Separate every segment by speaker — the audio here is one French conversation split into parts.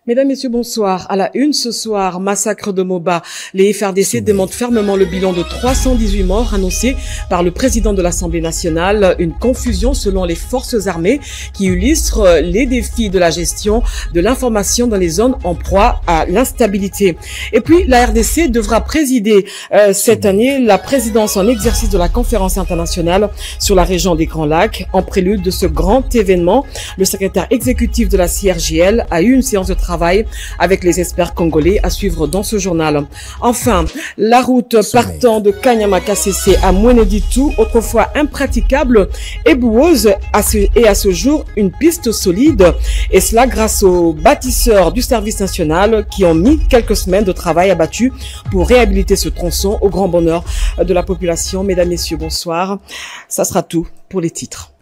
Speaker 1: Mesdames, Messieurs, bonsoir. À la une ce soir, massacre de Moba. Les FRDC démentent fermement le bilan de 318 morts annoncé par le président de l'Assemblée nationale. Une confusion selon les forces armées qui illustre les défis de la gestion de l'information dans les zones en proie à l'instabilité. Et puis, la RDC devra présider cette année la présidence en exercice de la conférence internationale sur la région des Grands Lacs. En prélude de ce grand événement, le secrétaire exécutif de la CIRGL a eu une séance de travail avec les experts congolais à suivre dans ce journal. Enfin, la route partant de Kanyama-Kassese à Mweneditu, autrefois impraticable, est boueuse et à ce jour une piste solide. Et cela grâce aux bâtisseurs du service national qui ont mis quelques semaines de travail abattu pour réhabiliter ce tronçon au grand bonheur de la population. Mesdames, Messieurs, bonsoir. Ça sera tout pour les titres.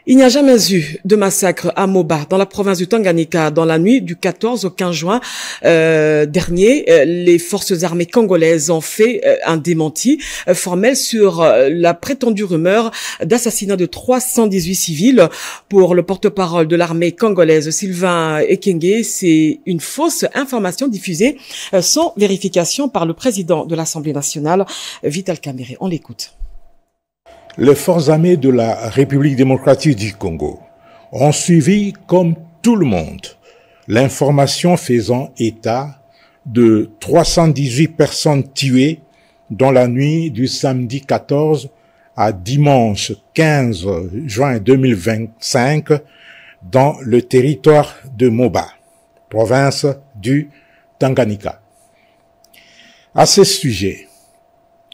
Speaker 1: Il n'y a jamais eu de massacre à Moba, dans la province du Tanganyika, dans la nuit du 14 au 15 juin dernier. Les forces armées congolaises ont fait un démenti formel sur la prétendue rumeur d'assassinat de 318 civils. Pour le porte-parole de l'armée congolaise, Sylvain Ekenge, c'est une fausse information diffusée sans vérification par le président de l'Assemblée nationale, Vital Kamerhe. On l'écoute.
Speaker 2: Les forces armées de la République démocratique du Congo ont suivi, comme tout le monde, l'information faisant état de 318 personnes tuées dans la nuit du samedi 14 à dimanche 15 juin 2025 dans le territoire de Moba, province du Tanganyika. À ce sujet,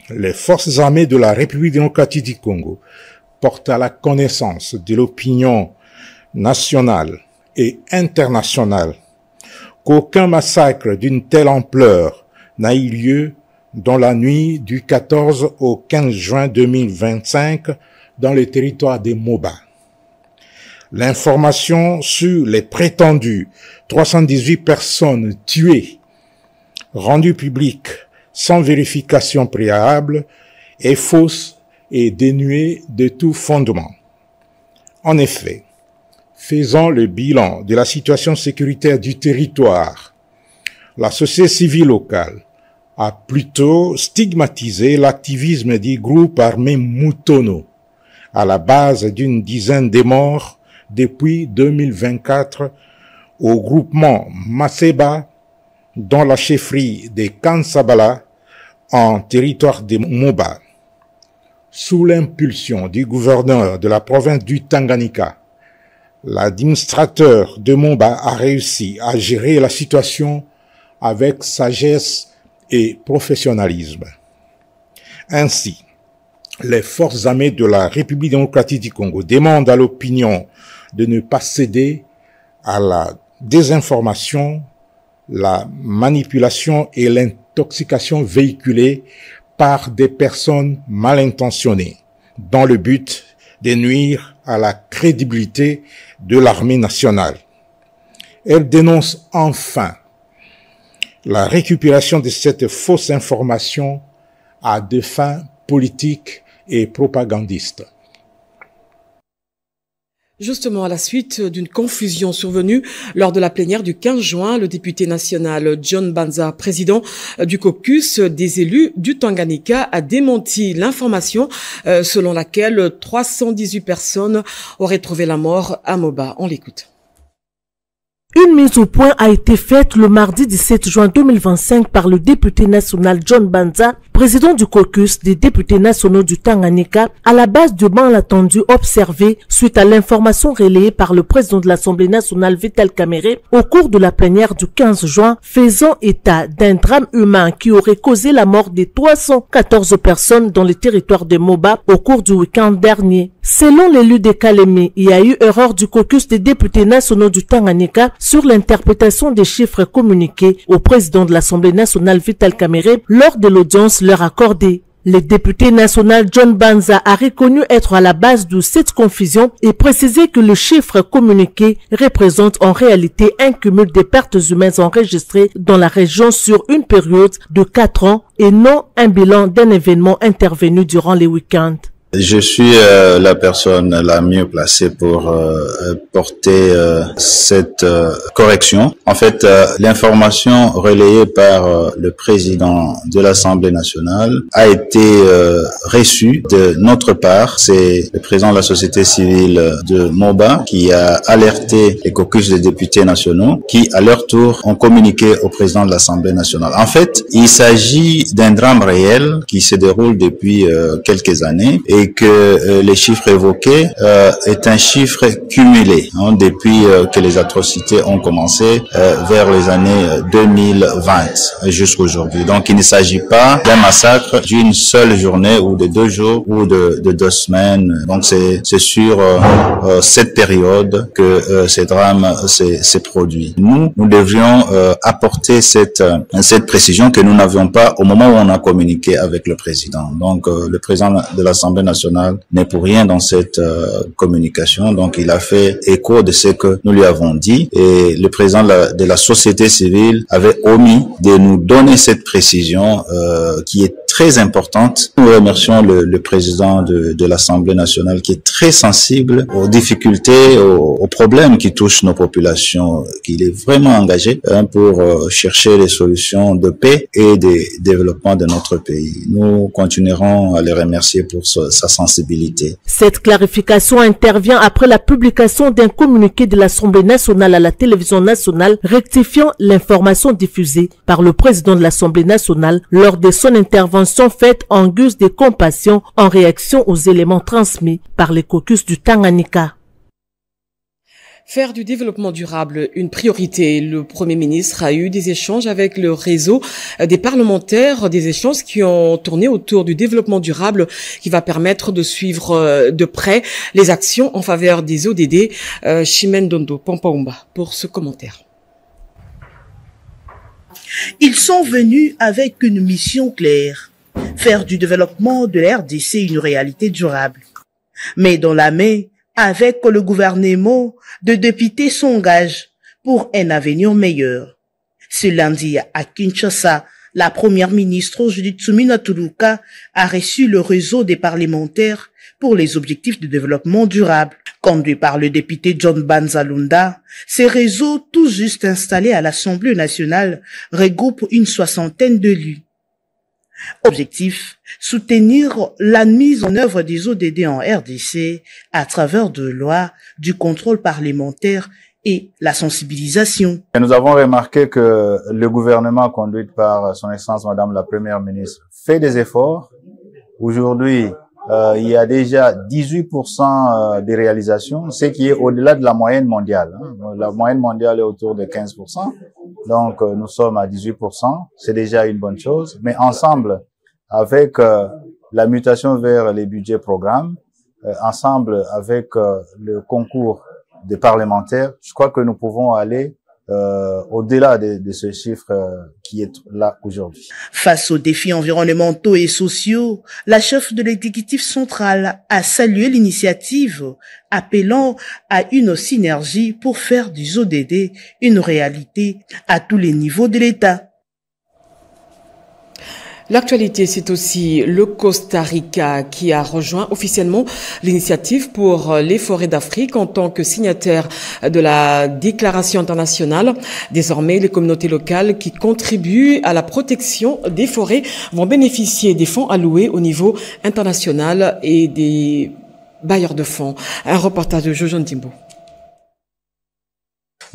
Speaker 2: les forces armées de la République démocratique du Congo portent à la connaissance de l'opinion nationale et internationale qu'aucun massacre d'une telle ampleur n'a eu lieu dans la nuit du 14 au 15 juin 2025 dans le territoire de Moba. L'information sur les prétendues 318 personnes tuées rendue publique sans vérification préalable, est fausse et dénuée de tout fondement. En effet, faisant le bilan de la situation sécuritaire du territoire, la société civile locale a plutôt stigmatisé l'activisme du groupe armé Mutono, à la base d'une dizaine de morts depuis 2024 au groupement Maseba, dans la chefferie de Kansabala, en territoire de Moba. Sous l'impulsion du gouverneur de la province du Tanganyika, l'administrateur de Moba a réussi à gérer la situation avec sagesse et professionnalisme. Ainsi, les forces armées de la République démocratique du Congo demandent à l'opinion de ne pas céder à la désinformation, la manipulation et l'intoxication véhiculées par des personnes mal intentionnées dans le but de nuire à la crédibilité de l'armée nationale. Elle dénonce enfin la récupération de cette fausse information à des fins politiques et propagandistes.
Speaker 1: Justement, à la suite d'une confusion survenue lors de la plénière du 15 juin, le député national John Banza, président du caucus des élus du Tanganyika, a démenti l'information selon laquelle 318 personnes auraient trouvé la mort à Moba. On l'écoute.
Speaker 3: Une mise au point a été faite le mardi 17 juin 2025 par le député national John Banza, président du caucus des députés nationaux du Tanganyika, à la base du malentendu observé suite à l'information relayée par le président de l'Assemblée nationale Vital Kamerhe au cours de la plénière du 15 juin, faisant état d'un drame humain qui aurait causé la mort de 314 personnes dans le territoire de Moba au cours du week-end dernier. Selon l'élu de Kalemie, il y a eu erreur du caucus des députés nationaux du Tanganyika sur l'interprétation des chiffres communiqués au président de l'Assemblée nationale Vital Kamerhe lors de l'audience leur accordée. Le député national John Banza a reconnu être à la base de cette confusion et précisé que le chiffre communiqué représente en réalité un cumul des pertes humaines enregistrées dans la région sur une période de 4 ans et non un bilan d'un événement intervenu durant les week-ends.
Speaker 4: Je suis la personne la mieux placée pour porter cette correction. En fait, l'information relayée par le président de l'Assemblée nationale a été reçue de notre part. C'est le président de la société civile de MOBA qui a alerté les caucus des députés nationaux qui, à leur tour, ont communiqué au président de l'Assemblée nationale. En fait, il s'agit d'un drame réel qui se déroule depuis quelques années et que les chiffres évoqués est un chiffre cumulé depuis que les atrocités ont commencé vers les années 2020 jusqu'à aujourd'hui. Donc il ne s'agit pas d'un massacre d'une seule journée ou de 2 jours ou de 2 semaines. Donc c'est sur cette période que ces drames s'est produit. Nous devrions apporter cette précision que nous n'avions pas au moment où on a communiqué avec le président. Donc le président de l'Assemblée nationale n'est pour rien dans cette communication. Donc il a fait écho de ce que nous lui avons dit et le président de la société civile avait omis de nous donner cette précision qui est très importante. Nous remercions le président de l'Assemblée nationale qui est très sensible aux difficultés, aux problèmes qui touchent nos populations, qu'il est vraiment engagé pour chercher les solutions de paix et de développement de notre pays. Nous continuerons à les remercier pour sa sensibilité.
Speaker 3: Cette clarification intervient après la publication d'un communiqué de l'Assemblée nationale à la télévision nationale rectifiant l'information diffusée par le président de l'Assemblée nationale lors de son intervention faite en guise de compassion en réaction aux éléments transmis par les caucus du Tanganyika.
Speaker 1: Faire du développement durable une priorité. Le Premier ministre a eu des échanges avec le réseau des parlementaires, des échanges qui ont tourné autour du développement durable qui va permettre de suivre de près les actions en faveur des ODD. Chimène Dondo Pampaumba pour ce commentaire.
Speaker 5: Ils sont venus avec une mission claire, faire du développement de la RDC une réalité durable. Mais dans la main, avec le gouvernement, de députés s'engagent pour un avenir meilleur. Ce lundi, à Kinshasa, la première ministre Judith Suminwa Tuluka a reçu le réseau des parlementaires pour les objectifs de développement durable. Conduit par le député John Banza Lunda, ces réseaux tout juste installés à l'Assemblée nationale regroupent une 60aine d'élus. Objectif, soutenir la mise en œuvre des ODD en RDC à travers de lois, du contrôle parlementaire et la sensibilisation.
Speaker 4: Et nous avons remarqué que le gouvernement conduit par son Excellence Madame la Première ministre fait des efforts. Aujourd'hui, il y a déjà 18% des réalisations, ce qui est au-delà de la moyenne mondiale. La moyenne mondiale est autour de 15%. Donc, nous sommes à 18%. C'est déjà une bonne chose. Mais ensemble, avec la mutation vers les budgets programmes, ensemble avec le concours des parlementaires, je crois que nous pouvons aller au-delà de ce chiffre qui est là aujourd'hui.
Speaker 5: Face aux défis environnementaux et sociaux, la chef de l'exécutif central a salué l'initiative, appelant à une synergie pour faire du ODD une réalité à tous les niveaux de l'État.
Speaker 1: L'actualité, c'est aussi le Costa Rica qui a rejoint officiellement l'initiative pour les forêts d'Afrique en tant que signataire de la déclaration internationale. Désormais, les communautés locales qui contribuent à la protection des forêts vont bénéficier des fonds alloués au niveau international et des bailleurs de fonds. Un reportage de Jojo Ndimbo.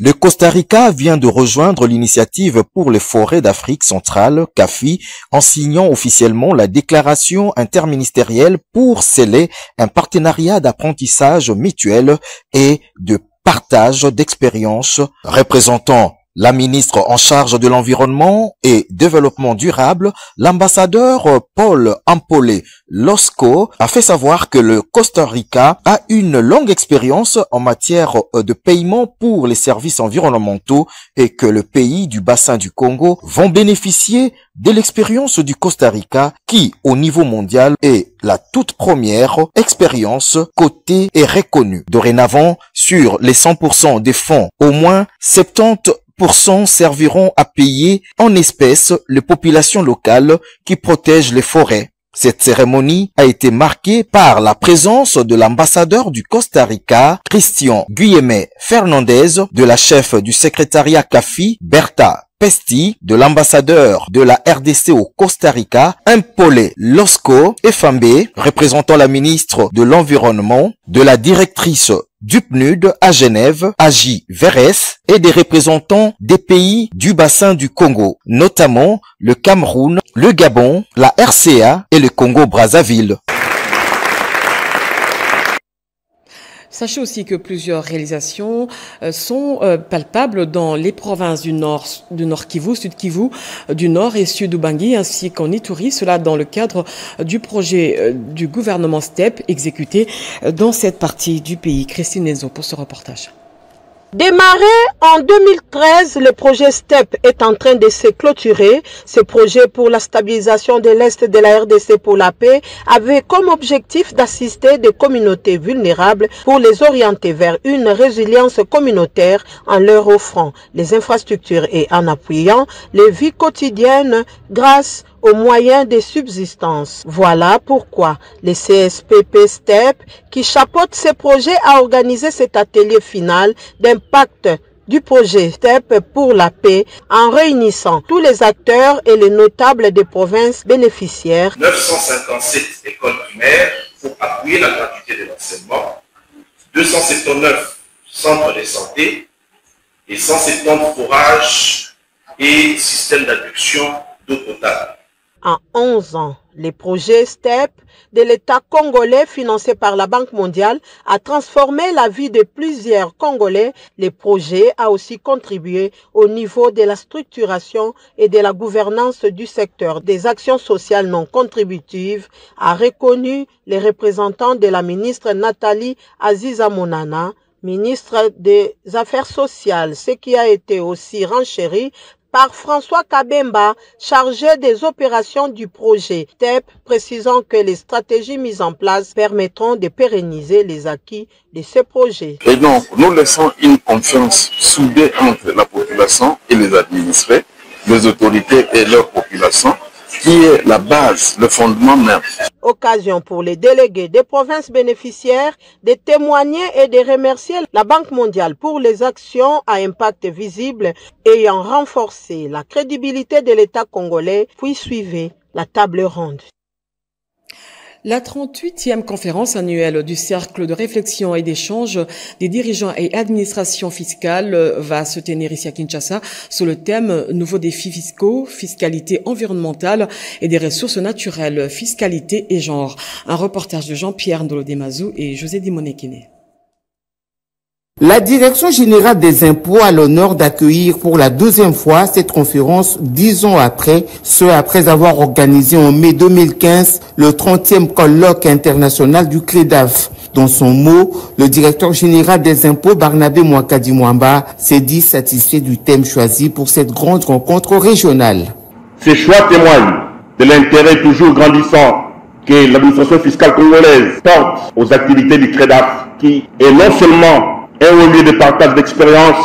Speaker 6: Le Costa Rica vient de rejoindre l'initiative pour les forêts d'Afrique centrale, CAFI, en signant officiellement la déclaration interministérielle pour sceller un partenariat d'apprentissage mutuel et de partage d'expériences représentant la ministre en charge de l'environnement et développement durable, l'ambassadeur Paul Ampolé Losco, a fait savoir que le Costa Rica a une longue expérience en matière de paiement pour les services environnementaux et que le pays du bassin du Congo vont bénéficier de l'expérience du Costa Rica qui, au niveau mondial, est la toute première expérience cotée et reconnue. Dorénavant, sur les 100% des fonds, au moins 70% serviront à payer en espèces les populations locales qui protègent les forêts. Cette cérémonie a été marquée par la présence de l'ambassadeur du Costa Rica, Christian Guillemé Fernandez, de la chef du secrétariat CAFI, Berta Pesti, de l'ambassadeur de la RDC au Costa Rica, Impole Losco Efambe, représentant la ministre de l'Environnement, de la directrice du PNUD à Genève, Agi Verès, et des représentants des pays du bassin du Congo, notamment le Cameroun, le Gabon, la RCA et le Congo-Brazzaville.
Speaker 1: Sachez aussi que plusieurs réalisations sont palpables dans les provinces du Nord Kivu, Sud Kivu, du Nord et Sud Ubangi, ainsi qu'en Ituri, cela dans le cadre du projet du gouvernement STEP exécuté dans cette partie du pays. Christine Enzo pour ce reportage.
Speaker 3: Démarré en 2013, le projet STEP est en train de se clôturer. Ce projet pour la stabilisation de l'Est de la RDC pour la paix avait comme objectif d'assister des communautés vulnérables pour les orienter vers une résilience communautaire en leur offrant les infrastructures et en appuyant les vies quotidiennes grâce aux moyens de subsistance. Voilà pourquoi le CSPP STEP, qui chapeaute ces projets, a organisé cet atelier final d'impact du projet STEP pour la paix en réunissant tous les acteurs et les notables des provinces bénéficiaires.
Speaker 7: 957 écoles primaires pour appuyer la gratuité de l'enseignement, 279 centres de santé et 170 forages et systèmes d'adduction d'eau potable.
Speaker 3: En 11 ans, les projets STEP de l'État congolais financés par la Banque mondiale a transformé la vie de plusieurs Congolais. Le projet a aussi contribué au niveau de la structuration et de la gouvernance du secteur des actions sociales non contributives, a reconnu les représentants de la ministre Nathalie Aziza Monana, ministre des Affaires sociales, ce qui a été aussi renchéri par François Kabemba, chargé des opérations du projet STEP, précisant que les stratégies mises en place permettront de pérenniser les acquis de ce projet.
Speaker 8: Et donc, nous laissons une confiance soudée entre la population et les administrés, les autorités et leur population, qui est la base, le fondement même.
Speaker 3: Occasion pour les délégués des provinces bénéficiaires de témoigner et de remercier la Banque mondiale pour les actions à impact visible ayant renforcé la crédibilité de l'État congolais, puis suivez la table ronde.
Speaker 1: La 38e conférence annuelle du Cercle de réflexion et d'échange des dirigeants et administrations fiscales va se tenir ici à Kinshasa sous le thème « Nouveaux défis fiscaux, fiscalité environnementale et des ressources naturelles, fiscalité et genre ». Un reportage de Jean-Pierre Ndolodemazou et José Dimonekine.
Speaker 9: La Direction générale des impôts a l'honneur d'accueillir pour la 2e fois cette conférence 10 ans après, après avoir organisé en mai 2015 le 30e colloque international du CREDAF. Dans son mot, le directeur général des impôts, Barnabé Mwakadi Mwamba, s'est dit satisfait du thème choisi pour cette grande rencontre régionale.
Speaker 10: Ces choix témoignent de l'intérêt toujours grandissant que l'administration fiscale congolaise porte aux activités du CREDAF, qui est non seulement un haut lieu de partage d'expérience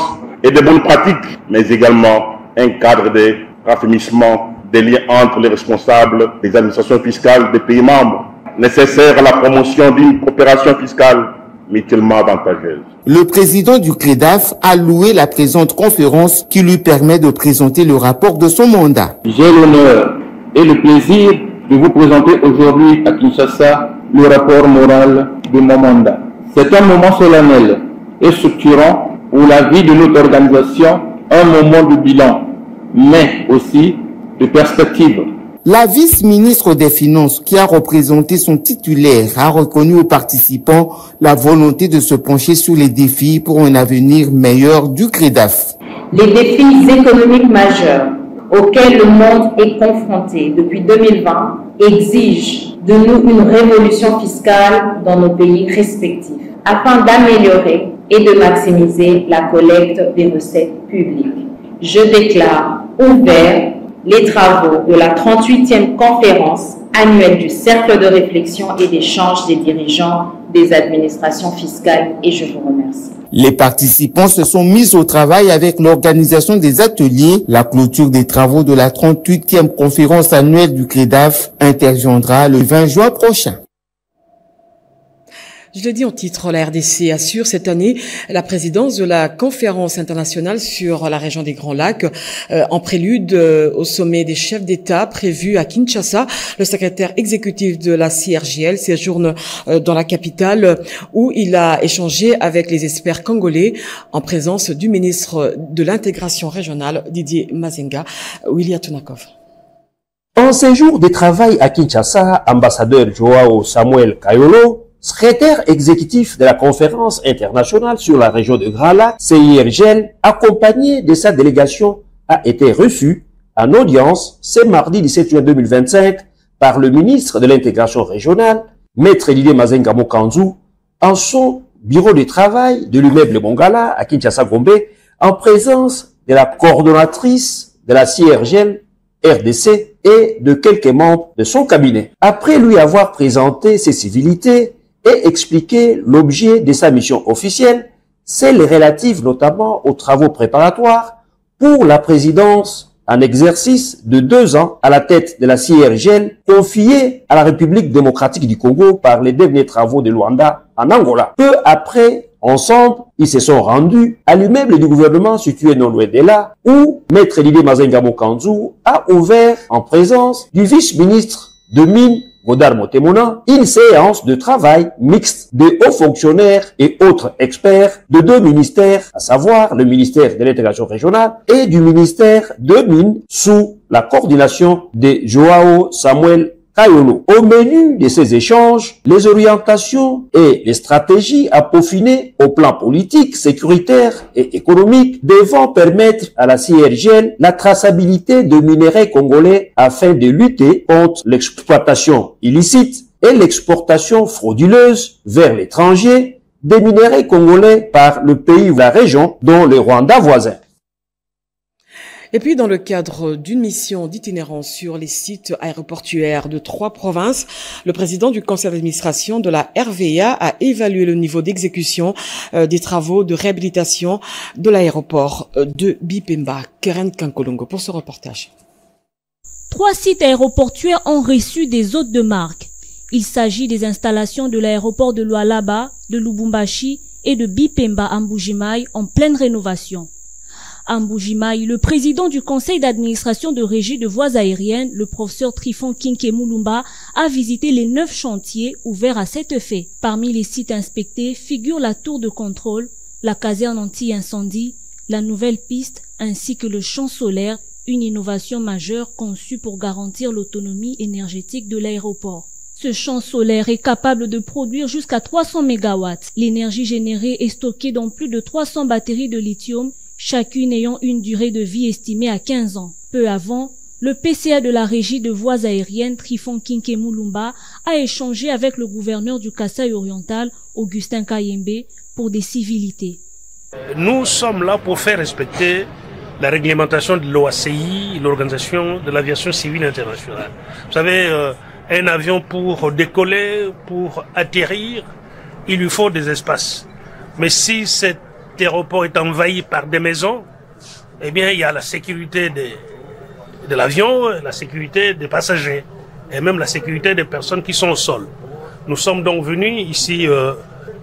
Speaker 10: et de bonnes pratiques, mais également un cadre de raffermissement des liens entre les responsables des administrations fiscales des pays membres, nécessaire à la promotion d'une coopération fiscale mutuellement avantageuse.
Speaker 9: Le président du CREDAF a loué la présente conférence qui lui permet de présenter le rapport de son mandat.
Speaker 11: J'ai l'honneur et le plaisir de vous présenter aujourd'hui à Kinshasa le rapport moral de mon mandat. C'est un moment solennel et structurant pour la vie de notre organisation, un moment de bilan, mais aussi de perspective.
Speaker 9: La vice-ministre des Finances, qui a représenté son titulaire, a reconnu aux participants la volonté de se pencher sur les défis pour un avenir meilleur du CREDAF.
Speaker 12: Les défis économiques majeurs auxquels le monde est confronté depuis 2020 exigent de nous une révolution fiscale dans nos pays respectifs, afin d'améliorer et de maximiser la collecte des recettes publiques. Je déclare ouvert les travaux de la 38e conférence annuel du cercle de réflexion et d'échange des dirigeants des administrations fiscales et je vous remercie.
Speaker 9: Les participants se sont mis au travail avec l'organisation des ateliers. La clôture des travaux de la 38e conférence annuelle du CREDAF interviendra le 20 juin prochain.
Speaker 1: Je le dis en titre, la RDC assure cette année la présidence de la conférence internationale sur la région des Grands Lacs. En prélude au sommet des chefs d'État prévu à Kinshasa, le secrétaire exécutif de la CIRGL séjourne dans la capitale où il a échangé avec les experts congolais en présence du ministre de l'intégration régionale Didier Mazenga, Willy Atunakov.
Speaker 13: En séjour de travail à Kinshasa, ambassadeur Joao Samuel Kayolo, secrétaire exécutif de la conférence internationale sur la région de Grands Lacs, CIRGL, accompagné de sa délégation, a été reçu en audience ce mardi 17 juin 2025 par le ministre de l'intégration régionale, Maître Didier Mazenga Mokanzu, en son bureau de travail de l'immeuble Mongala à Kinshasa-Gombe, en présence de la coordonnatrice de la CIRGL RDC et de quelques membres de son cabinet. Après lui avoir présenté ses civilités et expliqué l'objet de sa mission officielle, celle relative notamment aux travaux préparatoires pour la présidence en exercice de 2 ans à la tête de la CIRGL confiée à la République démocratique du Congo par les derniers travaux de Luanda en Angola. Peu après, ensemble, ils se sont rendus à l'immeuble du gouvernement situé non loin de là, où Maître Didier Mazenga Mokanzu a ouvert en présence du vice-ministre de Mines Godard Motemona, une séance de travail mixte de hauts fonctionnaires et autres experts de 2 ministères, à savoir le ministère de l'intégration régionale et du ministère de Mines, sous la coordination de Joao Samuel Kayolo. Au menu de ces échanges, les orientations et les stratégies à peaufiner au plan politique, sécuritaire et économique devant permettre à la CIRGL la traçabilité de minerais congolais afin de lutter contre l'exploitation illicite et l'exportation frauduleuse vers l'étranger des minerais congolais par le pays ou la région, dont le Rwanda voisin.
Speaker 1: Et puis, dans le cadre d'une mission d'itinérance sur les sites aéroportuaires de 3 provinces, le président du conseil d'administration de la RVA a évalué le niveau d'exécution des travaux de réhabilitation de l'aéroport de Bipemba. Keren Kankolongo pour ce reportage.
Speaker 14: 3 sites aéroportuaires ont reçu des hôtes de marque. Il s'agit des installations de l'aéroport de Lualaba, de Lubumbashi et de Bipemba à Mbujimayi en pleine rénovation. À Mbujimayi, le président du conseil d'administration de régie de voies aériennes, le professeur Trifon Kinke Mulumba, a visité les 9 chantiers ouverts à cet effet. Parmi les sites inspectés figurent la tour de contrôle, la caserne anti-incendie, la nouvelle piste ainsi que le champ solaire, une innovation majeure conçue pour garantir l'autonomie énergétique de l'aéroport. Ce champ solaire est capable de produire jusqu'à 300 MW. L'énergie générée est stockée dans plus de 300 batteries de lithium, chacune ayant une durée de vie estimée à 15 ans. Peu avant, le PCA de la régie de voies aériennes Trifon Kinke Mulumba a échangé avec le gouverneur du Kasaï oriental, Augustin Kayembe, pour des civilités.
Speaker 15: Nous sommes là pour faire respecter la réglementation de l'OACI, l'Organisation de l'aviation civile internationale. Vous savez, un avion pour décoller, pour atterrir, il lui faut des espaces. Mais si cet aéroport est envahi par des maisons, eh bien il y a la sécurité de l'avion, la sécurité des passagers et même la sécurité des personnes qui sont au sol. Nous sommes donc venus ici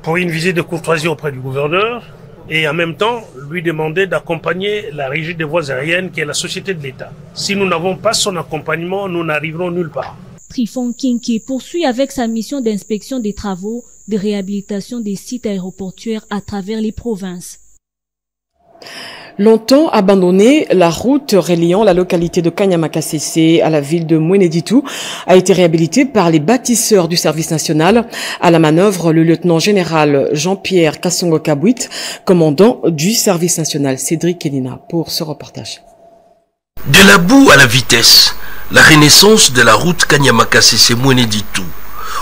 Speaker 15: pour une visite de courtoisie auprès du gouverneur et en même temps lui demander d'accompagner la régie des voies aériennes qui est la société de l'État. Si nous n'avons pas son accompagnement, nous n'arriverons nulle part.
Speaker 14: Trifon Kinke poursuit avec sa mission d'inspection des travaux de réhabilitation des sites aéroportuaires à travers les provinces.
Speaker 1: Longtemps abandonnée, la route reliant la localité de Kanyamakasese à la ville de Mweneditu a été réhabilitée par les bâtisseurs du service national. À la manœuvre, le lieutenant-général Jean-Pierre Kassongo Kabwit, commandant du service national. Cédric Kenina pour ce reportage.
Speaker 16: De la boue à la vitesse, la renaissance de la route Kanyamakasese-Mweneditu.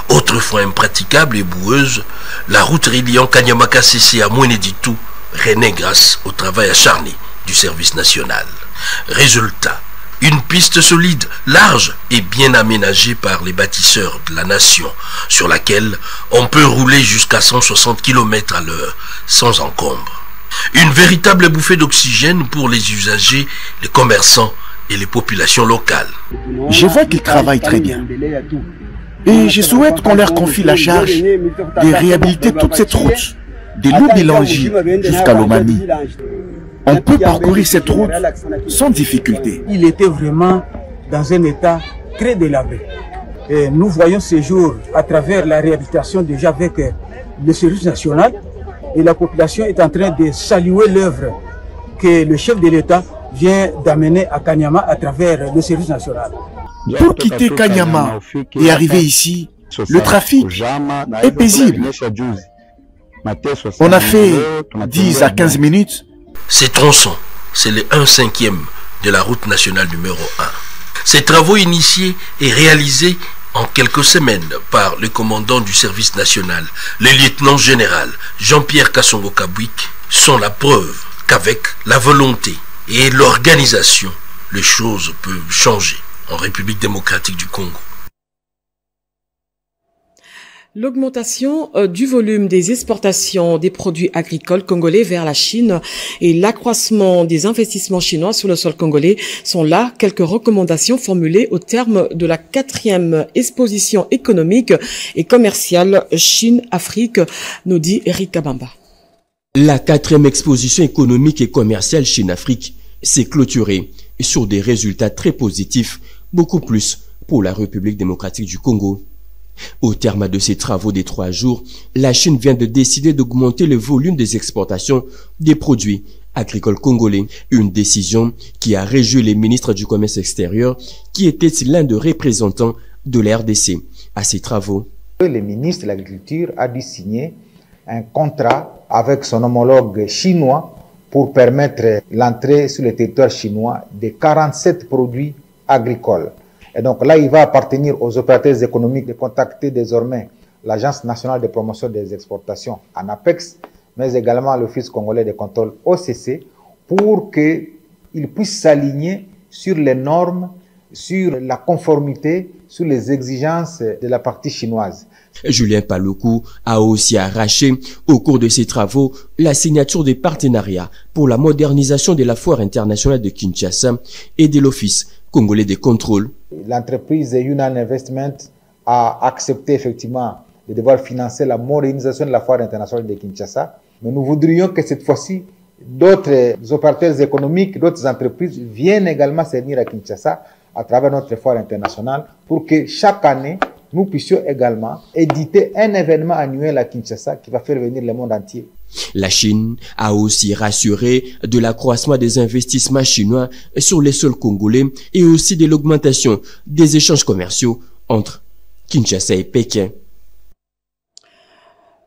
Speaker 16: Autrefois impraticable et boueuse, la route reliant Kanyamakasese à Mweneditu renaît grâce au travail acharné du service national. Résultat, Une piste solide, large et bien aménagée par les bâtisseurs de la nation, sur laquelle on peut rouler jusqu'à 160 km à l'heure sans encombre. Une véritable bouffée d'oxygène pour les usagers, les commerçants et les populations locales.
Speaker 17: Je vois qu'ils travaillent très bien. Et je souhaite qu'on leur confie la charge de réhabiliter toute cette route, de l'Oubilangi jusqu'à Lomami. On peut parcourir cette route sans difficulté.
Speaker 18: Il était vraiment dans un état très délabré. Et nous voyons ces jours à travers la réhabilitation déjà avec le service national, et la population est en train de saluer l'œuvre que le chef de l'État vient d'amener à Kanyama à travers le service national.
Speaker 17: Pour quitter Kanyama et arriver ici, le trafic est paisible. On a fait 10 à 15 minutes.
Speaker 16: Ces tronçons, c'est le 1/5 de la route nationale numéro 1. Ces travaux initiés et réalisés en quelques semaines par le commandant du service national, le lieutenant général Jean-Pierre Kassongo Kabwik, sont la preuve qu'avec la volonté et l'organisation, les choses peuvent changer en République démocratique du Congo.
Speaker 1: L'augmentation du volume des exportations des produits agricoles congolais vers la Chine et l'accroissement des investissements chinois sur le sol congolais sont là quelques recommandations formulées au terme de la 4e exposition économique et commerciale Chine-Afrique, nous dit Eric Kabamba.
Speaker 19: La 4e exposition économique et commerciale Chine-Afrique s'est clôturée sur des résultats très positifs, beaucoup plus pour la République démocratique du Congo. Au terme de ces travaux des 3 jours, la Chine vient de décider d'augmenter le volume des exportations des produits agricoles congolais. Une décision qui a réjoui les ministres du commerce extérieur qui étaient l'un des représentants de la RDC à ces travaux.
Speaker 20: Le ministre de l'Agriculture a dû signer un contrat avec son homologue chinois pour permettre l'entrée sur le territoire chinois de 47 produits agricoles. Et donc là, il va appartenir aux opérateurs économiques de contacter désormais l'Agence nationale de promotion des exportations, ANAPEX, mais également l'Office congolais de contrôle OCC, pour qu'ils puissent s'aligner sur les normes, sur la conformité, sur les exigences de la partie chinoise.
Speaker 19: Julien Paluku a aussi arraché, au cours de ses travaux, la signature des partenariats pour la modernisation de la foire internationale de Kinshasa et de l'Office congolais de contrôle.
Speaker 20: L'entreprise Yunnan Investment a accepté effectivement de devoir financer la modernisation de la foire internationale de Kinshasa. Mais nous voudrions que cette fois-ci, d'autres opérateurs économiques, d'autres entreprises viennent également se venir à Kinshasa à travers notre foire internationale pour que chaque année, nous puissions également éditer un événement annuel à Kinshasa qui va faire venir le monde entier.
Speaker 19: La Chine a aussi rassuré de l'accroissement des investissements chinois sur les sols congolais et aussi de l'augmentation des échanges commerciaux entre Kinshasa et Pékin.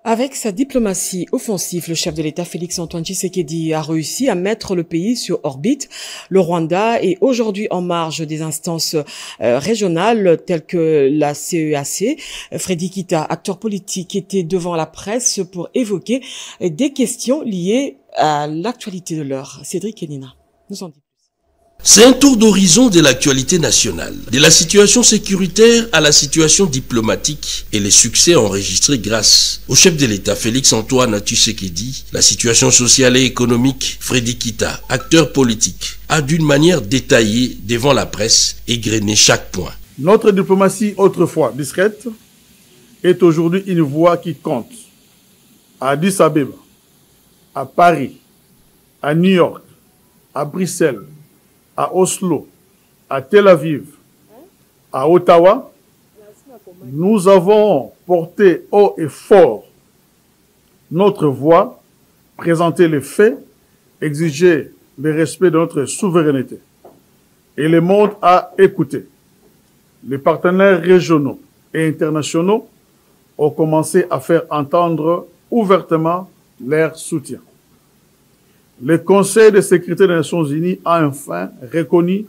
Speaker 1: Avec sa diplomatie offensive, le chef de l'État Félix-Antoine Tshisekedi a réussi à mettre le pays sur orbite. Le Rwanda est aujourd'hui en marge des instances régionales telles que la CEAC. Freddy Kita, acteur politique, était devant la presse pour évoquer des questions liées à l'actualité de l'heure. Cédric Enina nous en dit.
Speaker 16: C'est un tour d'horizon de l'actualité nationale, de la situation sécuritaire à la situation diplomatique et les succès enregistrés grâce au chef de l'État Félix-Antoine Tshisekedi. La situation sociale et économique, Freddy Kita, acteur politique, a d'une manière détaillée devant la presse égrené chaque point.
Speaker 21: Notre diplomatie, autrefois discrète, est aujourd'hui une voix qui compte. À Addis Abeba, à Paris, à New York, à Bruxelles, à Oslo, à Tel Aviv, à Ottawa, nous avons porté haut et fort notre voix, présenté les faits, exigé le respect de notre souveraineté. Et le monde a écouté. Les partenaires régionaux et internationaux ont commencé à faire entendre ouvertement leur soutien. Le Conseil de sécurité des Nations Unies a enfin reconnu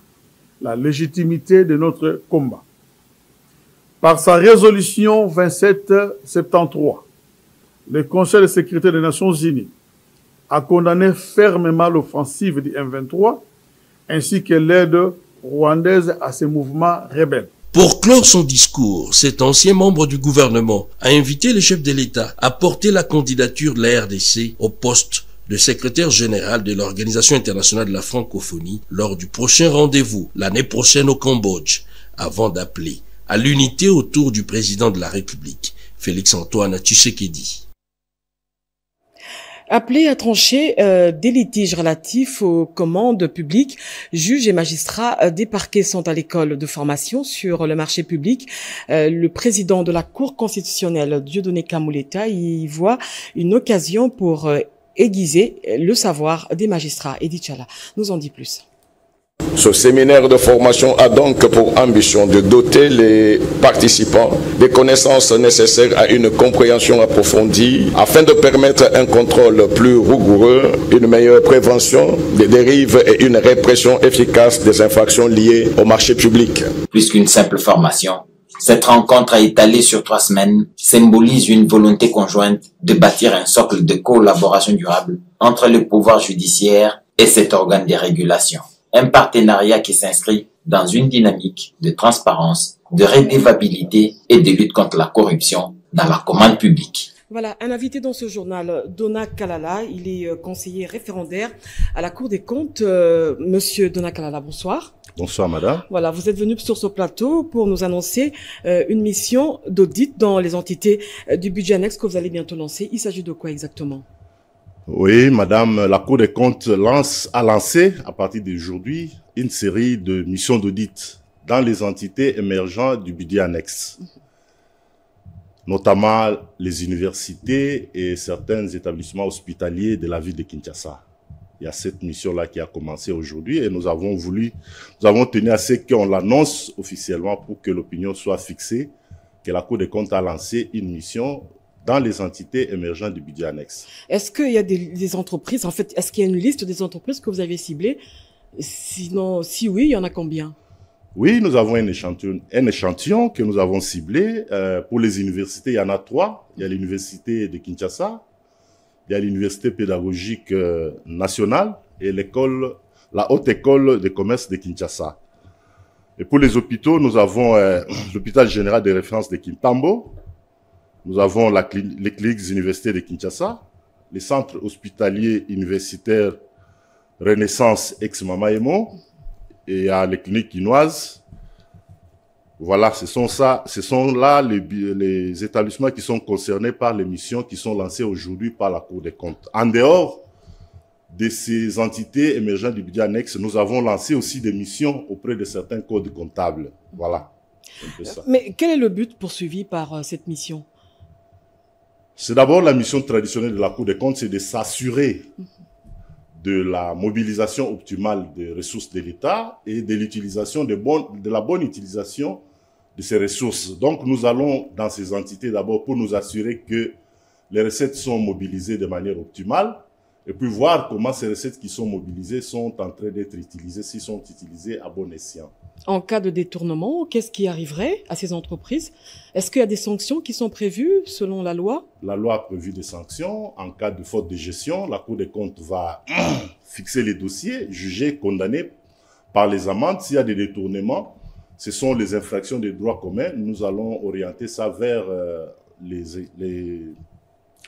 Speaker 21: la légitimité de notre combat. Par sa résolution 2773, le Conseil de sécurité des Nations Unies a condamné fermement l'offensive du M23 ainsi que l'aide rwandaise à ces mouvements rebelles.
Speaker 16: Pour clore son discours, cet ancien membre du gouvernement a invité le chef de l'État à porter la candidature de la RDC au poste de secrétaire général de l'Organisation internationale de la francophonie lors du prochain rendez-vous l'année prochaine au Cambodge, avant d'appeler à l'unité autour du président de la République, Félix-Antoine Tshisekedi.
Speaker 1: Appelés à trancher des litiges relatifs aux commandes publiques, juges et magistrats des parquets sont à l'école de formation sur le marché public. Le président de la Cour constitutionnelle, Dieudonné Kamuleta, y voit une occasion pour aiguiser le savoir des magistrats. Edith Chala nous en dit plus.
Speaker 2: Ce séminaire de formation a donc pour ambition de doter les participants des connaissances nécessaires à une compréhension approfondie afin de permettre un contrôle plus rigoureux, une meilleure prévention des dérives et une répression efficace des infractions liées au marché public.
Speaker 22: Plus qu'une simple formation, cette rencontre étalée sur 3 semaines symbolise une volonté conjointe de bâtir un socle de collaboration durable entre le pouvoir judiciaire et cet organe de régulation. Un partenariat qui s'inscrit dans une dynamique de transparence, de redevabilité et de lutte contre la corruption dans la commande publique.
Speaker 1: Voilà, un invité dans ce journal, Dona Kalala, il est conseiller référendaire à la Cour des comptes. Monsieur Dona Kalala, bonsoir.
Speaker 23: Bonsoir madame.
Speaker 1: Voilà, vous êtes venu sur ce plateau pour nous annoncer une mission d'audit dans les entités du budget annexe que vous allez bientôt lancer. Il s'agit de quoi exactement?
Speaker 23: Oui, madame, la Cour des comptes a lancé, à partir d'aujourd'hui, une série de missions d'audit dans les entités émergentes du budget annexe, notamment les universités et certains établissements hospitaliers de la ville de Kinshasa. Il y a cette mission-là qui a commencé aujourd'hui et nous avons tenu à ce qu'on l'annonce officiellement pour que l'opinion soit fixée, que la Cour des comptes a lancé une mission dans les entités émergentes du budget annexe.
Speaker 1: Est-ce qu'il y a des entreprises, en fait, est-ce qu'il y a une liste des entreprises que vous avez ciblées? Sinon, si oui, il y en a combien?
Speaker 23: Oui, nous avons un échantillon que nous avons ciblé. Pour les universités, il y en a 3. Il y a l'université de Kinshasa, il y a l'université pédagogique nationale et la haute école de commerce de Kinshasa. Et pour les hôpitaux, nous avons l'hôpital général de référence de Kintambo. Nous avons les cliniques universitaires de Kinshasa, les centres hospitaliers universitaires Renaissance ex-Mamaemo et les cliniques quinoises. Voilà, ce sont là les établissements qui sont concernés par les missions qui sont lancées aujourd'hui par la Cour des comptes. En dehors de ces entités émergentes du budget annexe, nous avons lancé aussi des missions auprès de certains codes comptables. Voilà. Un peu ça.
Speaker 1: Mais quel est le but poursuivi par cette mission?
Speaker 23: C'est d'abord la mission traditionnelle de la Cour des comptes, c'est de s'assurer de la mobilisation optimale des ressources de l'État et de l'utilisation de la bonne utilisation de ces ressources. Donc nous allons dans ces entités d'abord pour nous assurer que les recettes sont mobilisées de manière optimale et puis voir comment ces recettes qui sont mobilisées sont en train d'être utilisées, s'ils sont utilisées à bon escient.
Speaker 1: En cas de détournement, qu'est-ce qui arriverait à ces entreprises? Est-ce qu'il y a des sanctions qui sont prévues selon la loi?
Speaker 23: La loi a prévu des sanctions. En cas de faute de gestion, la Cour des comptes va fixer les dossiers, juger, condamner par les amendes. S'il y a des détournements, ce sont les infractions des droits communs. Nous allons orienter ça vers les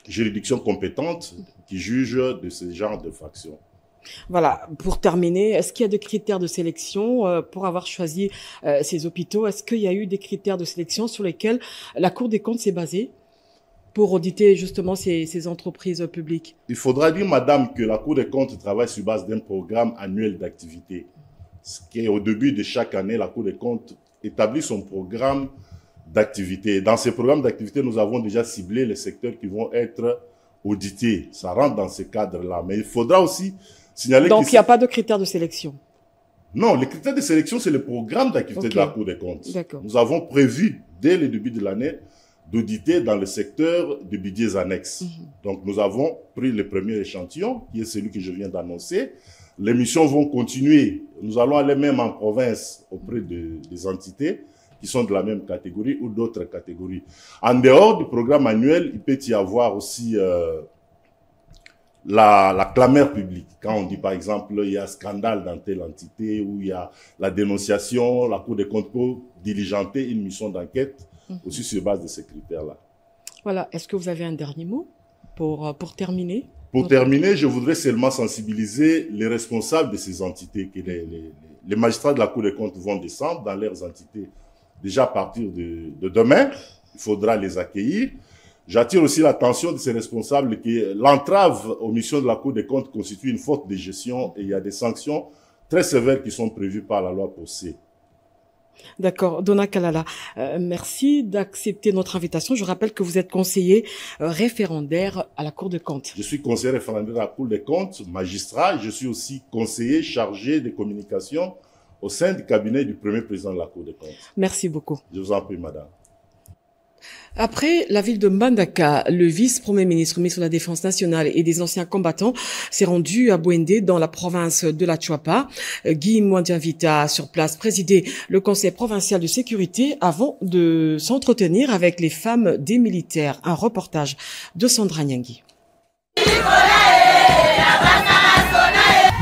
Speaker 23: juridictions compétentes qui jugent de ce genre d'infractions.
Speaker 1: Voilà, pour terminer, est-ce qu'il y a des critères de sélection pour avoir choisi ces hôpitaux? Est-ce qu'il y a eu des critères de sélection sur lesquels la Cour des comptes s'est basée pour auditer justement ces entreprises publiques?
Speaker 23: Il faudra dire, madame, que la Cour des comptes travaille sur base d'un programme annuel d'activité. Ce qui est au début de chaque année, la Cour des comptes établit son programme d'activité. Dans ces programmes d'activité, nous avons déjà ciblé les secteurs qui vont être audités. Ça rentre dans ce cadre-là. Mais il faudra aussi signaler
Speaker 1: donc, il n'y a pas de critères de sélection?
Speaker 23: Non, les critères de sélection, c'est le programme d'activité de la Cour des comptes. Nous avons prévu, dès le début de l'année, d'auditer dans le secteur des budgets annexes. Donc, nous avons pris le premier échantillon, qui est celui que je viens d'annoncer. Les missions vont continuer. Nous allons aller même en province auprès des entités qui sont de la même catégorie ou d'autres catégories. En dehors du programme annuel, il peut y avoir aussi la clameur publique. Quand on dit par exemple, il y a scandale dans telle entité, ou il y a la dénonciation, la Cour des comptes peut diligenter une mission d'enquête aussi sur base de ces critères-là. Voilà.
Speaker 1: Est-ce que vous avez un dernier mot pour terminer?
Speaker 23: Pour terminer, je voudrais seulement sensibiliser les responsables de ces entités, que les magistrats de la Cour des comptes vont descendre dans leurs entités déjà à partir de demain. Il faudra les accueillir. J'attire aussi l'attention de ces responsables que l'entrave aux missions de la Cour des comptes constitue une faute de gestion et il y a des sanctions très sévères qui sont prévues par la loi POSSE.
Speaker 1: D'accord. Donna Kalala, merci d'accepter notre invitation. Je rappelle que vous êtes conseiller référendaire à la Cour des comptes.
Speaker 23: Je suis conseiller référendaire à la Cour des comptes, magistrat. Je suis aussi conseiller chargé des communications au sein du cabinet du premier président de la Cour des comptes.
Speaker 1: Merci beaucoup.
Speaker 23: Je vous en prie, madame.
Speaker 1: Après la ville de Mbandaka, le vice-premier ministre de la Défense nationale et des anciens combattants s'est rendu à Bouendé dans la province de la Chuapa. Guy Mwandianvita, sur place, présidait le conseil provincial de sécurité avant de s'entretenir avec les femmes des militaires. Un reportage de Sandra Nyangui.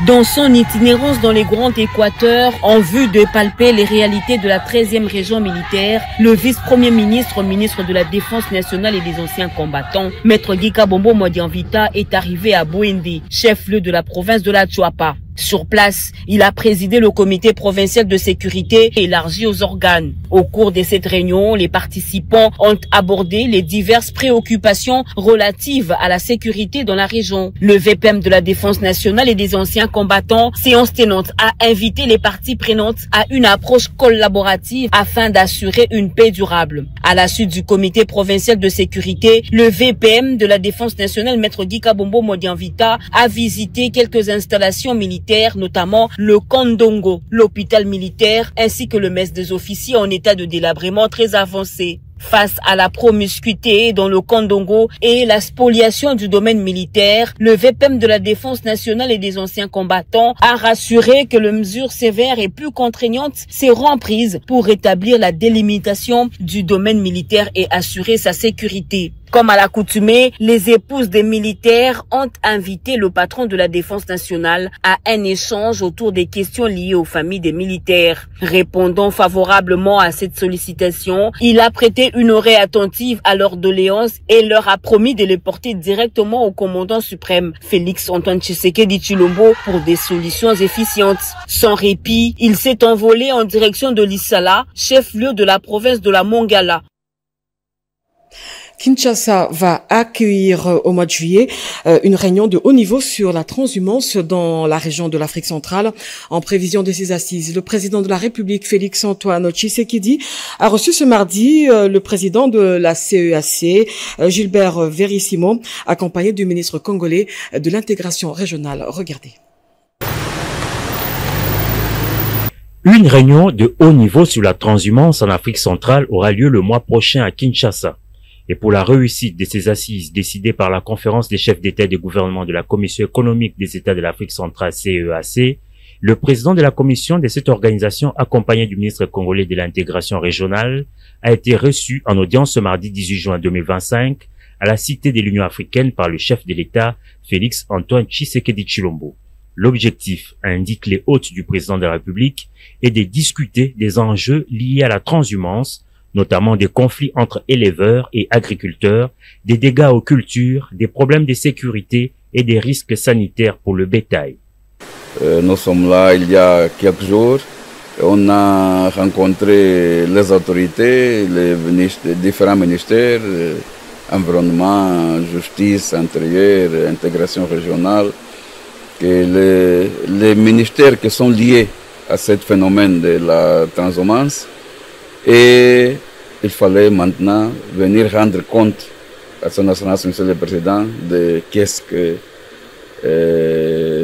Speaker 4: Dans son itinérance dans les Grands Équateurs, en vue de palper les réalités de la 13e région militaire, le vice-premier ministre, ministre de la Défense nationale et des anciens combattants, Maître Guy Kabombo Mwandianvita, est arrivé à Bouendé, chef-lieu de la province de la Chuapa. Sur place, il a présidé le comité provincial de sécurité élargi aux organes. Au cours de cette réunion, les participants ont abordé les diverses préoccupations relatives à la sécurité dans la région. Le VPM de la Défense nationale et des anciens combattants, séance tenante, a invité les parties prenantes à une approche collaborative afin d'assurer une paix durable. À la suite du comité provincial de sécurité, le VPM de la Défense nationale, Maître Guy Kabombo Mwandianvita, a visité quelques installations militaires, notamment le Kondongo, l'hôpital militaire, ainsi que le mess des officiers en état de délabrement très avancé. Face à la promiscuité dans le Kondongo et la spoliation du domaine militaire, le VPM de la Défense nationale et des anciens combattants a rassuré que les mesures sévères et plus contraignantes seront prises pour rétablir la délimitation du domaine militaire et assurer sa sécurité. Comme à l'accoutumée, les épouses des militaires ont invité le patron de la Défense nationale à un échange autour des questions liées aux familles des militaires. Répondant favorablement à cette sollicitation, il a prêté une oreille attentive à leurs doléances et leur a promis de les porter directement au commandant suprême, Félix Antoine Tshisekedi Tshilombo, pour des solutions efficientes. Sans répit, il s'est envolé en direction de Lissala, chef-lieu de la province de la Mongala.
Speaker 1: Kinshasa va accueillir au mois de juillet une réunion de haut niveau sur la transhumance dans la région de l'Afrique centrale. En prévision de ces assises, le président de la République, Félix Antoine Tshisekedi, a reçu ce mardi le président de la CEAC, Gilbert Verissimo, accompagné du ministre congolais de l'intégration régionale. Regardez.
Speaker 5: Une réunion de haut niveau sur la transhumance en Afrique centrale aura lieu le mois prochain à Kinshasa. Et pour la réussite de ces assises décidées par la conférence des chefs d'État et de gouvernement de la Commission économique des États de l'Afrique centrale CEAC, le président de la commission de cette organisation, accompagné du ministre congolais de l'intégration régionale, a été reçu en audience ce mardi 18 juin 2025 à la Cité de l'Union africaine par le chef de l'État, Félix Antoine Tshisekedi Tshilombo. L'objectif, indique les hôtes du président de la République, est de discuter des enjeux liés à la transhumance, notamment des conflits entre éleveurs et agriculteurs, des dégâts aux cultures, des problèmes de sécurité et des risques sanitaires pour le bétail.
Speaker 6: Nous sommes là il y a quelques jours. On a rencontré les autorités, les différents ministères, environnement, justice, intérieur, intégration régionale, que les ministères qui sont liés à ce phénomène de la transhumance. Et il fallait maintenant venir rendre compte à son Excellence, Monsieur le Président, de qu'est-ce que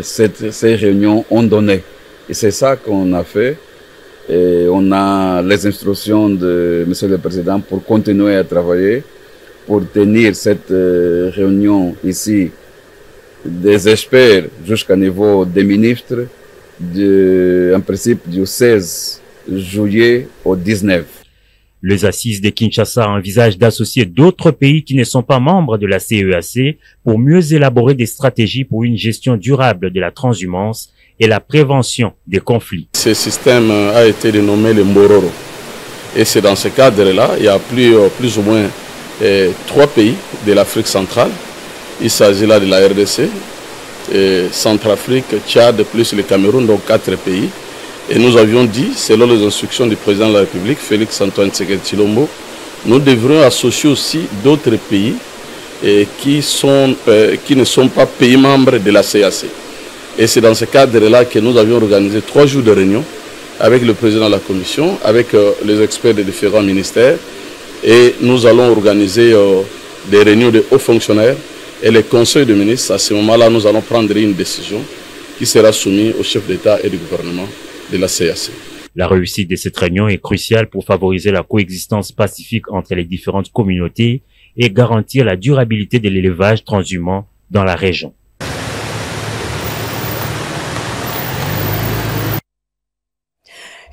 Speaker 6: ces réunions ont donné. Et c'est ça qu'on a fait. Et on a les instructions de Monsieur le Président pour continuer à travailler, pour tenir cette réunion ici des experts jusqu'au niveau des ministres, en principe du 16 juillet au 19.
Speaker 5: Les assises de Kinshasa envisagent d'associer d'autres pays qui ne sont pas membres de la CEAC pour mieux élaborer des stratégies pour une gestion durable de la transhumance et la prévention des conflits.
Speaker 3: Ce système a été dénommé le Mbororo. Et c'est dans ce cadre-là, il y a plus ou moins 3 pays de l'Afrique centrale. Il s'agit là de la RDC, Centrafrique, Tchad, plus le Cameroun, donc 4 pays. Et nous avions dit, selon les instructions du président de la République, Félix Antoine Tshisekedi Tshilombo, nous devrions associer aussi d'autres pays qui ne sont pas pays membres de la CAC. Et c'est dans ce cadre-là que nous avions organisé 3 jours de réunion avec le président de la Commission, avec les experts des différents ministères. Et nous allons organiser des réunions de hauts fonctionnaires et les conseils de ministres. À ce moment-là, nous allons prendre une décision qui sera soumise au chef d'État et du gouvernement de la CAC.
Speaker 5: La réussite de cette réunion est cruciale pour favoriser la coexistence pacifique entre les différentes communautés et garantir la durabilité de l'élevage transhumant dans la région.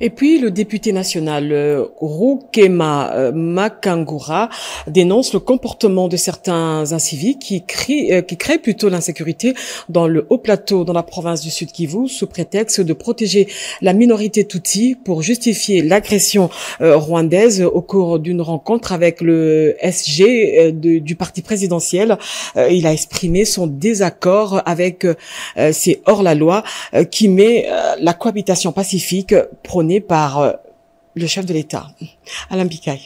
Speaker 1: Et puis, le député national Rukema Makangura dénonce le comportement de certains inciviques qui créent plutôt l'insécurité dans le haut plateau, dans la province du Sud Kivu, sous prétexte de protéger la minorité Tutsi pour justifier l'agression rwandaise au cours d'une rencontre avec le SG du parti présidentiel. Il a exprimé son désaccord avec ces hors-la-loi qui met la cohabitation pacifique prônée par le chef de l'État, Alain Bikaï.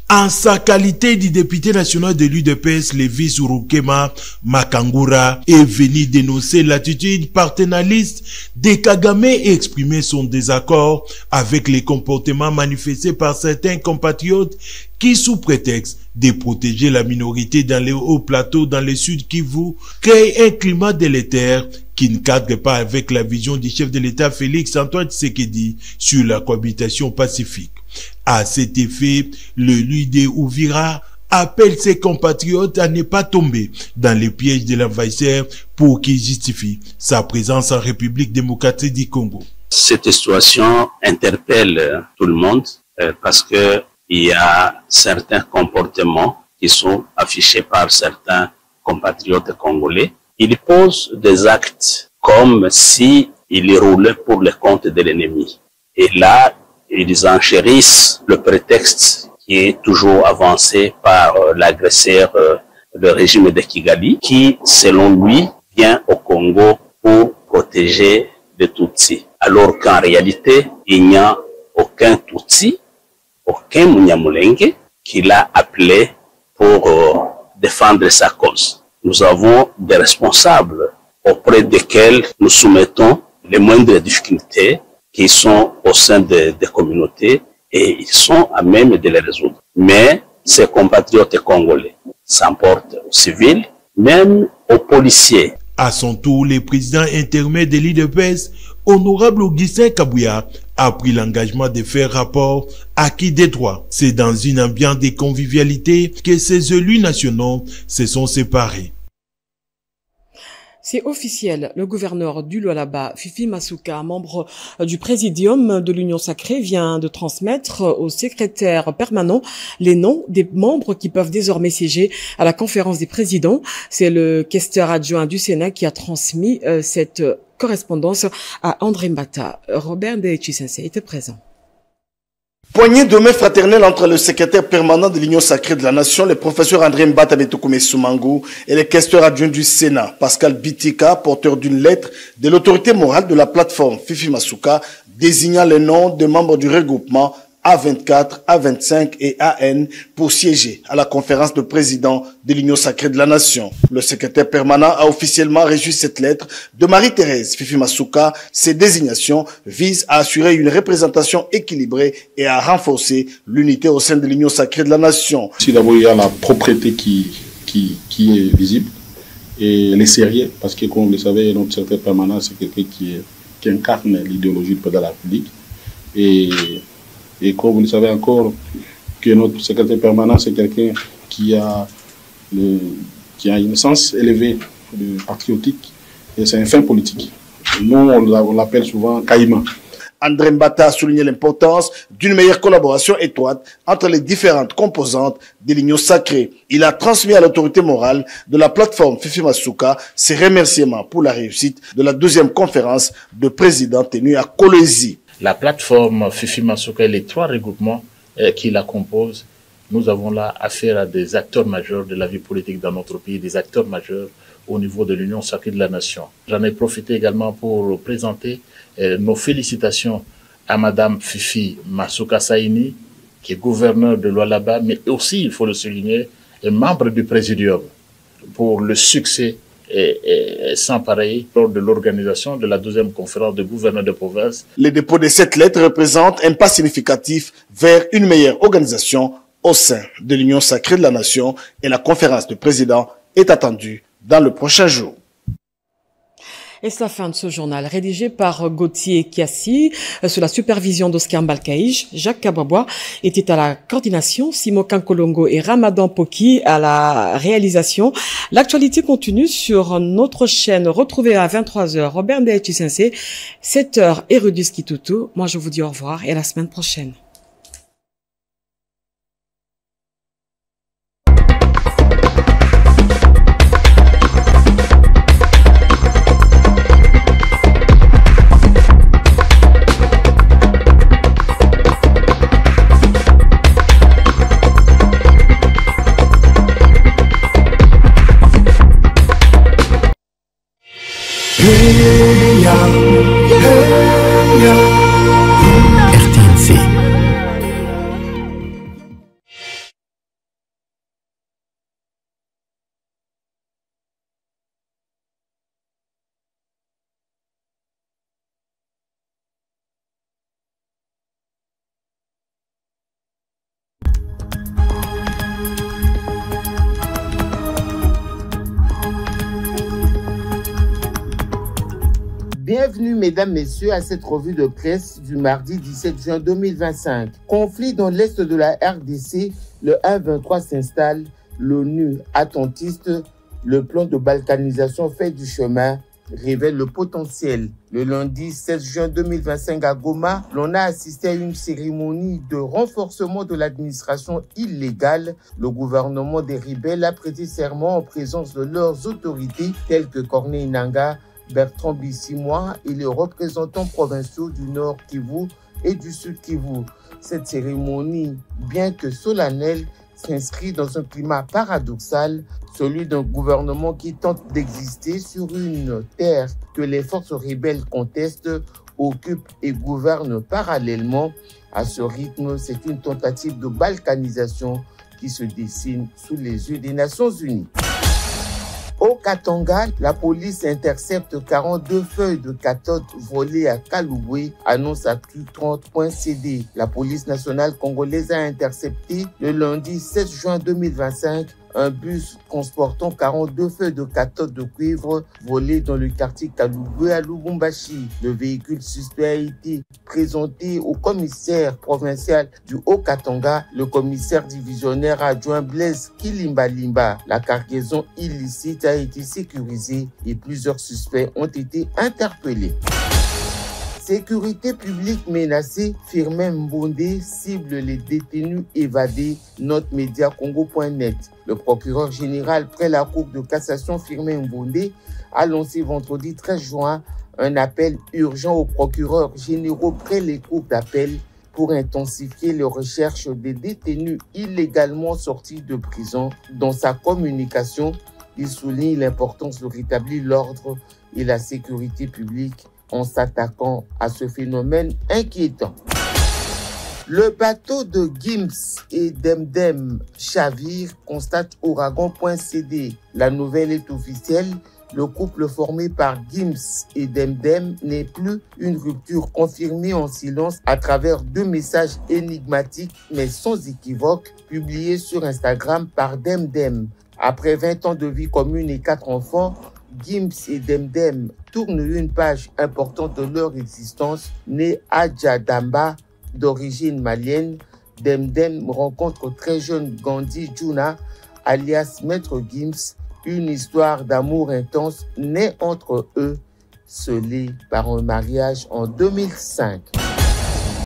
Speaker 7: En sa qualité de député national de l'UDPS, Lévis Rukema Makangura est venu dénoncer l'attitude paternaliste de Kagame et exprimer son désaccord avec les comportements manifestés par certains compatriotes qui, sous prétexte de protéger la minorité dans les hauts plateaux dans le Sud Kivu, créent un climat délétère qui ne cadre pas avec la vision du chef de l'État Félix Antoine Tshisekedi sur la cohabitation pacifique. À cet effet, le leader Ouvira appelle ses compatriotes à ne pas tomber dans les pièges de l'envahisseur pour qu'il justifie sa présence en République démocratique du Congo.
Speaker 8: Cette situation interpelle tout le monde parce que il y a certains comportements qui sont affichés par certains compatriotes congolais. Ils posent des actes comme si ils roulaient pour le compte de l'ennemi. Et là, ils enchérissent le prétexte qui est toujours avancé par l'agresseur, le régime de Kigali, qui, selon lui, vient au Congo pour protéger les Tutsis. Alors qu'en réalité, il n'y a aucun Tutsi, aucun Munyamulenge qui l'a appelé pour défendre sa cause. Nous avons des responsables auprès desquels nous soumettons les moindres difficultés qui sont au sein des communautés et ils sont à même de les résoudre. Mais ces compatriotes congolais s'emportent aux civils, même aux policiers.
Speaker 7: À son tour, le président intermédiaire de l'UDPS, honorable Augustin Kabouya, a pris l'engagement de faire rapport à qui des droits. C'est dans une ambiance de convivialité que ces élus nationaux se sont séparés.
Speaker 1: C'est officiel. Le gouverneur du Lualaba, Fifi Masuka, membre du présidium de l'Union Sacrée, vient de transmettre au secrétaire permanent les noms des membres qui peuvent désormais siéger à la conférence des présidents. C'est le questeur adjoint du Sénat qui a transmis cette correspondance à André Mbata. Robert Ndeichisense était présent.
Speaker 24: Poignée de main fraternelle entre le secrétaire permanent de l'Union Sacrée de la Nation, le professeur André Mbata Betokoume Soumango, et le questeur adjoint du Sénat, Pascal Bitika, porteur d'une lettre de l'autorité morale de la plateforme Fifi Masuka, désignant les noms des membres du regroupement A24, A25 et AN pour siéger à la conférence de présidents de l'Union Sacrée de la Nation. Le secrétaire permanent a officiellement reçu cette lettre de Marie-Thérèse Fifi Masuka. Ces désignations visent à assurer une représentation équilibrée et à renforcer l'unité au sein de l'Union Sacrée de la Nation.
Speaker 25: Si d'abord il y a la propreté qui est visible et les sérieux, parce que comme vous le savez, notre secrétaire permanent c'est quelqu'un qui incarne l'idéologie du président de la République et comme vous le savez encore, que notre secrétaire permanent, c'est quelqu'un qui a une sens élevé patriotique et c'est un fin politique. Nous, on l'appelle souvent Caïman.
Speaker 24: André Mbata a souligné l'importance d'une meilleure collaboration étroite entre les différentes composantes de l'Union sacrée. Il a transmis à l'autorité morale de la plateforme Fifi Masuka ses remerciements pour la réussite de la 12e conférence de présidents tenue à Kolwezi.
Speaker 9: La plateforme Fifi Masuka et les 3 regroupements qui la composent, nous avons là affaire à des acteurs majeurs de la vie politique dans notre pays, des acteurs majeurs au niveau de l'Union sacrée de la nation. J'en ai profité également pour présenter nos félicitations à Madame Fifi Masuka Saini, qui est gouverneure de Lualaba, mais aussi, il faut le souligner, est membre du Présidium pour le succès sans pareil lors de l'organisation de la 12e conférence de gouverneurs de province.
Speaker 24: Le dépôt de cette lettre représente un pas significatif vers une meilleure organisation au sein de l'Union sacrée de la nation et la conférence de présidents est attendue dans le prochain jour.
Speaker 1: Et c'est la fin de ce journal, rédigé par Gauthier Kiassi, sous la supervision d'Oscar Mbalkaïj. Jacques Kababwa était à la coordination, Simo Kankolongo et Ramadan Poki à la réalisation. L'actualité continue sur notre chaîne. Retrouvez à 23h Robert Ndeye-Tshisense, 7h Erudus Kitutu. Moi, je vous dis au revoir et à la semaine prochaine.
Speaker 10: Bienvenue, mesdames, messieurs, à cette revue de presse du mardi 17 juin 2025. Conflit dans l'est de la RDC, le 1-23 s'installe, l'ONU attentiste, le plan de balkanisation fait du chemin, révèle le potentiel. Le lundi 16 juin 2025 à Goma, l'on a assisté à une cérémonie de renforcement de l'administration illégale. Le gouvernement des rebelles a prêté serment en présence de leurs autorités telles que Corneille Nangaa, Bertrand Bissimois et les représentants provinciaux du Nord Kivu et du Sud Kivu. Cette cérémonie, bien que solennelle, s'inscrit dans un climat paradoxal, celui d'un gouvernement qui tente d'exister sur une terre que les forces rebelles contestent, occupent et gouvernent parallèlement. À ce rythme, c'est une tentative de balkanisation qui se dessine sous les yeux des Nations Unies. Au Katanga, la police intercepte 42 feuilles de cathode volées à Kalouboué, annonce Actu30.cd. La police nationale congolaise a intercepté le lundi 16 juin 2025 un bus transportant 42 feuilles de cathode de cuivre volées dans le quartier Kalouboué à Lubumbashi. Le véhicule suspect a été présenté au commissaire provincial du Haut-Katanga, le commissaire divisionnaire adjoint Blaise Kilimbalimba. La cargaison illicite a été sécurisée et plusieurs suspects ont été interpellés. Sécurité publique menacée, Firmin Mbonde cible les détenus évadés, note média Congo.net. Le procureur général près la Cour de cassation Firmin Mbonde a lancé vendredi 13 juin un appel urgent aux procureurs généraux près les cours d'appel pour intensifier les recherches des détenus illégalement sortis de prison. Dans sa communication, il souligne l'importance de rétablir l'ordre et la sécurité publique en s'attaquant à ce phénomène inquiétant. Le bateau de Gims et Demdem chavire, constate Ouragan.cd. La nouvelle est officielle. Le couple formé par Gims et Demdem n'est plus une rupture confirmée en silence à travers 2 messages énigmatiques mais sans équivoque publiés sur Instagram par Demdem. Après 20 ans de vie commune et 4 enfants, Gims et Demdem tournent une page importante de leur existence. Né à Djadamba, d'origine malienne, Demdem rencontre très jeune Gandhi Djouna, alias Maître Gims, une histoire d'amour intense née entre eux, scellée par un mariage en 2005.